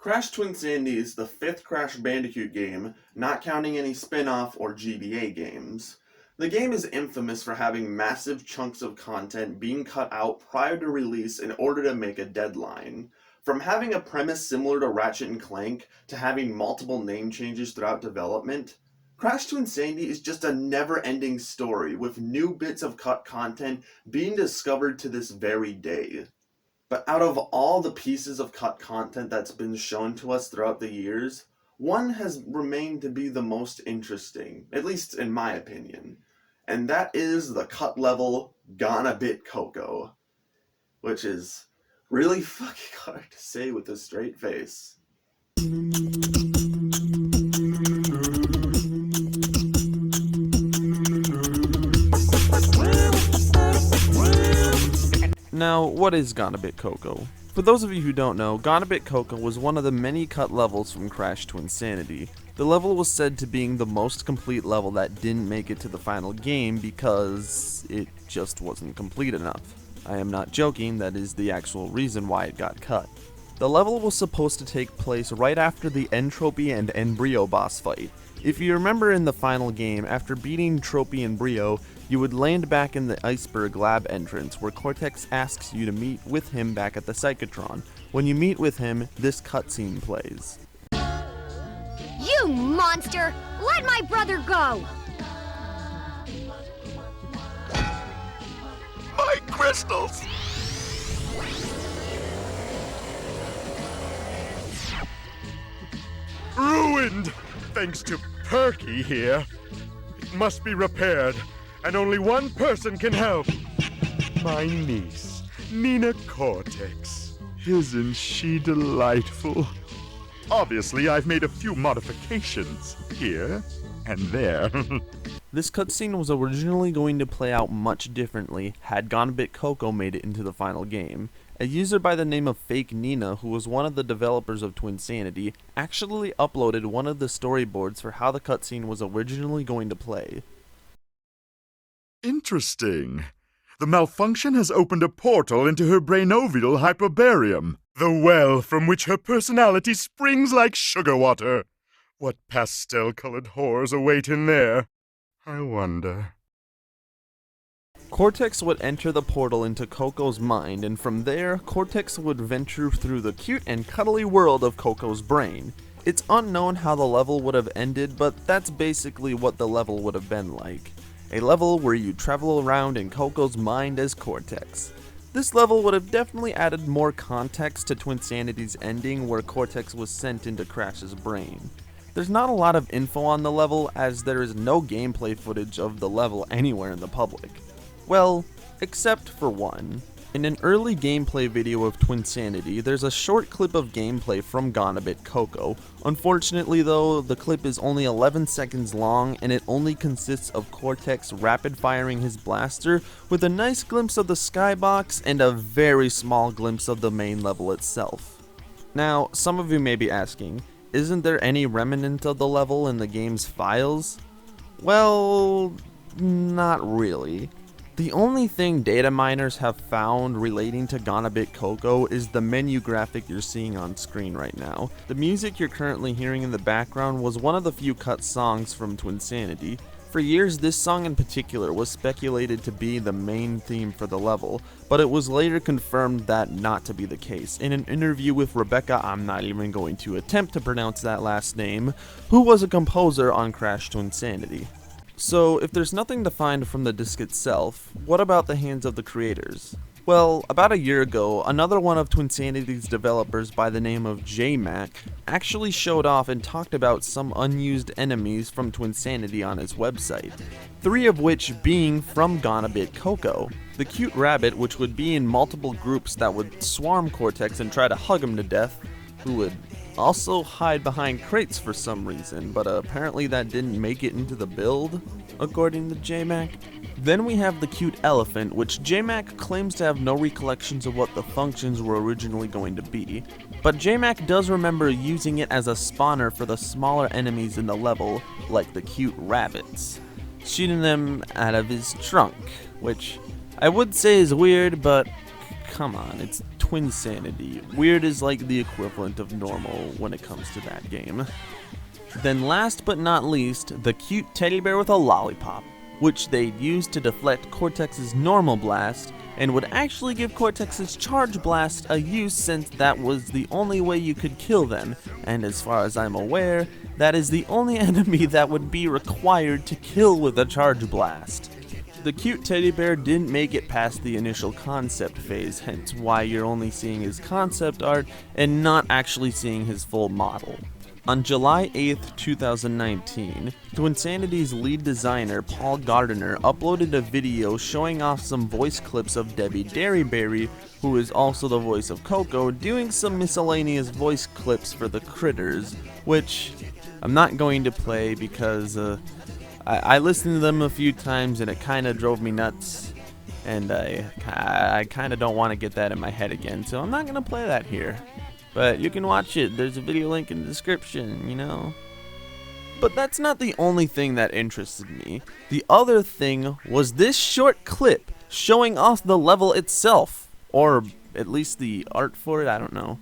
Crash Twinsanity is the fifth Crash Bandicoot game, not counting any spin-off or GBA games. The game is infamous for having massive chunks of content being cut out prior to release in order to make a deadline. From having a premise similar to Ratchet and Clank to having multiple name changes throughout development, Crash Twinsanity is just a never-ending story with new bits of cut content being discovered to this very day. But out of all the pieces of cut content that's been shown to us throughout the years, one has remained to be the most interesting, at least in my opinion. And that is the cut level Bit Coco, which is really fucking hard to say with a straight face. Now, what is Bit Coco? For those of you who don't know, Bit Coco was one of the many cut levels from Crash Twinsanity. The level was said to being the most complete level that didn't make it to the final game because it just wasn't complete enough. I am not joking, that is the actual reason why it got cut. The level was supposed to take place right after the Entropy and Embryo boss fight. If you remember in the final game, after beating Tropy and Brio, you would land back in the Iceberg lab entrance where Cortex asks you to meet with him back at the Psychotron. When you meet with him, this cutscene plays. You monster! Let my brother go! My crystals! Ruined! Thanks to Perky here. It must be repaired, and only one person can help. My niece, Nina Cortex. Isn't she delightful? Obviously, I've made a few modifications here and there. This cutscene was originally going to play out much differently had Bit Coco made it into the final game. A user by the name of Fake Nina, who was one of the developers of Twinsanity, actually uploaded one of the storyboards for how the cutscene was originally going to play. Interesting. The malfunction has opened a portal into her brainovial hyperbarium, the well from which her personality springs like sugar water. What pastel-colored horrors await in there? I wonder. Cortex would enter the portal into Coco's mind, and from there, Cortex would venture through the cute and cuddly world of Coco's brain. It's unknown how the level would have ended, but that's basically what the level would have been like. A level where you travel around in Coco's mind as Cortex. This level would have definitely added more context to Twinsanity's ending where Cortex was sent into Crash's brain. There's not a lot of info on the level as there is no gameplay footage of the level anywhere in the public. Well, except for one. In an early gameplay video of Twinsanity, there's a short clip of gameplay from Bit Coco. Unfortunately though, the clip is only 11 seconds long and it only consists of Cortex rapid firing his blaster with a nice glimpse of the skybox and a very small glimpse of the main level itself. Now, some of you may be asking, isn't there any remnant of the level in the game's files? Well, not really. The only thing data miners have found relating to Bit Coco is the menu graphic you're seeing on screen right now. The music you're currently hearing in the background was one of the few cut songs from Twinsanity. For years, this song in particular was speculated to be the main theme for the level, but it was later confirmed that not to be the case. In an interview with Rebecca, I'm not even going to attempt to pronounce that last name, who was a composer on Crash Twinsanity. So, if there's nothing to find from the disc itself, what about the hands of the creators? Well, about a year ago, another one of Twinsanity's developers by the name of JMac actually showed off and talked about some unused enemies from Twinsanity on his website. 3 of which being from Bit Coco. The cute rabbit, which would be in multiple groups that would swarm Cortex and try to hug him to death, who would also hide behind crates for some reason, but apparently that didn't make it into the build, according to JMac. Then we have the cute elephant, which JMac claims to have no recollections of what the functions were originally going to be, but JMac does remember using it as a spawner for the smaller enemies in the level, like the cute rabbits, shooting them out of his trunk, which I would say is weird, but come on, it's Twinsanity. Weird is like the equivalent of normal when it comes to that game. Then last but not least, the cute teddy bear with a lollipop, which they'd use to deflect Cortex's normal blast, and would actually give Cortex's charge blast a use since that was the only way you could kill them, and as far as I'm aware, that is the only enemy that would be required to kill with a charge blast. The cute teddy bear didn't make it past the initial concept phase, hence why you're only seeing his concept art and not actually seeing his full model. On July 8th, 2019, Twinsanity's lead designer Paul Gardner uploaded a video showing off some voice clips of Debbie Derryberry, who is also the voice of Coco, doing some miscellaneous voice clips for the critters, which I'm not going to play because I listened to them a few times and it kind of drove me nuts, and I kind of don't want to get that in my head again, so I'm not going to play that here. But you can watch it, there's a video link in the description, you know. But that's not the only thing that interested me. The other thing was this short clip showing off the level itself, or at least the art for it, I don't know.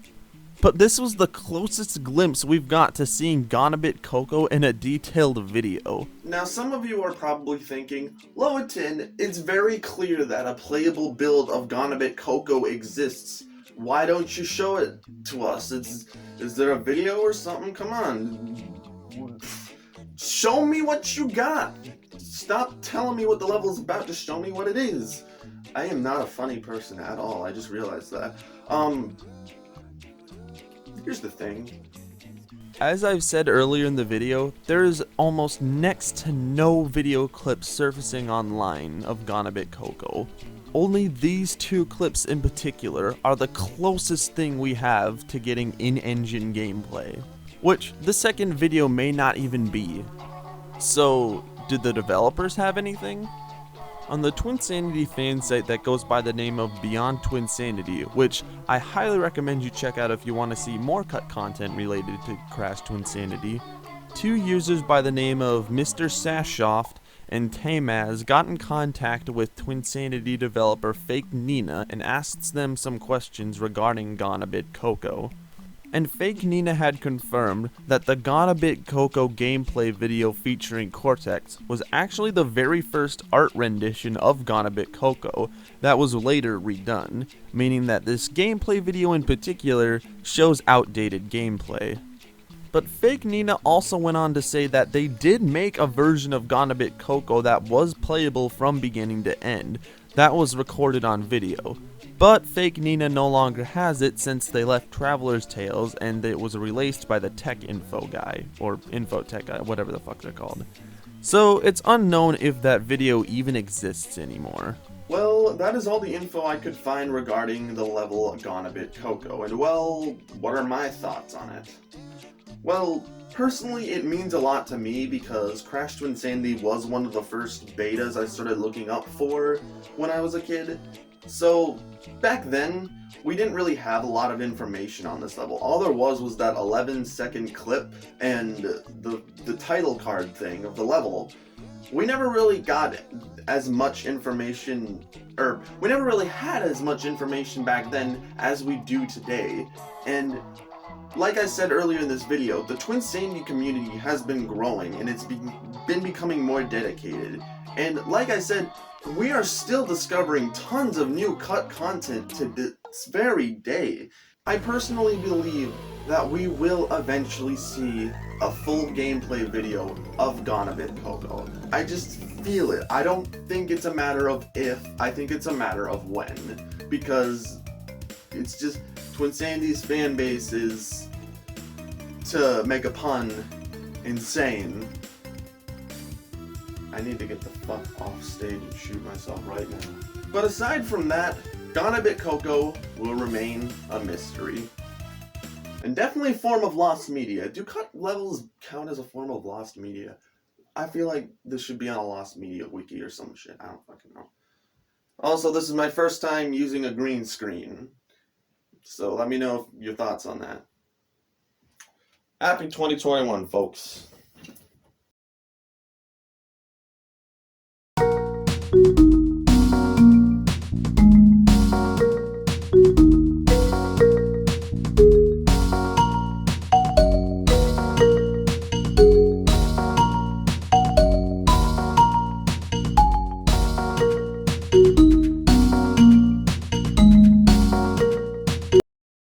But this was the closest glimpse we've got to seeing Bit Coco in a detailed video. Now some of you are probably thinking, Lowiton, it's very clear that a playable build of Bit Coco exists. Why don't you show it to us? Is there a video or something? Come on. Show me what you got. Stop telling me what the level's about. Just show me what it is. I am not a funny person at all. I just realized that. Here's the thing. As I've said earlier in the video, there is almost next to no video clips surfacing online of Bit Coco. Only these two clips in particular are the closest thing we have to getting in-engine gameplay, which the second video may not even be. So, did the developers have anything? On the Twinsanity fan site that goes by the name of Beyond Twinsanity, which I highly recommend you check out if you want to see more cut content related to Crash Twinsanity, two users by the name of Mr. Sashoft and Tamaz got in contact with Twinsanity developer Fake Nina and asked them some questions regarding Bit Coco. And Fake Nina had confirmed that the Bit Coco gameplay video featuring Cortex was actually the very first art rendition of Bit Coco that was later redone, meaning that this gameplay video in particular shows outdated gameplay. But Fake Nina also went on to say that they did make a version of Bit Coco that was playable from beginning to end, that was recorded on video. But Fake Nina no longer has it since they left Traveler's Tales and it was released by the Tech Info guy, or Infotech guy, whatever the fuck they're called. So it's unknown if that video even exists anymore. Well, that is all the info I could find regarding the level Bit Coco, and well, what are my thoughts on it? Well, personally it means a lot to me because Crash Twinsanity was one of the first betas I started looking up for when I was a kid. So, back then, we didn't really have a lot of information on this level. All there was that 11-second clip and the title card thing of the level. We never really got as much information, or we never really had as much information back then as we do today. And like I said earlier in this video, the Twinsanity community has been growing and it's been becoming more dedicated. And like I said, we are still discovering tons of new cut content to this very day. I personally believe that we will eventually see a full gameplay video of Bit Coco. I just feel it. I don't think it's a matter of if, I think it's a matter of when. Because it's just, Twinsanity's fan base is, to make a pun, insane. I need to get the fuck off stage and shoot myself right now. But aside from that, Bit Coco will remain a mystery. And definitely a form of lost media. Do cut levels count as a form of lost media? I feel like this should be on a lost media wiki or some shit. I don't fucking know. Also, this is my first time using a green screen. So let me know your thoughts on that. Happy 2021, folks.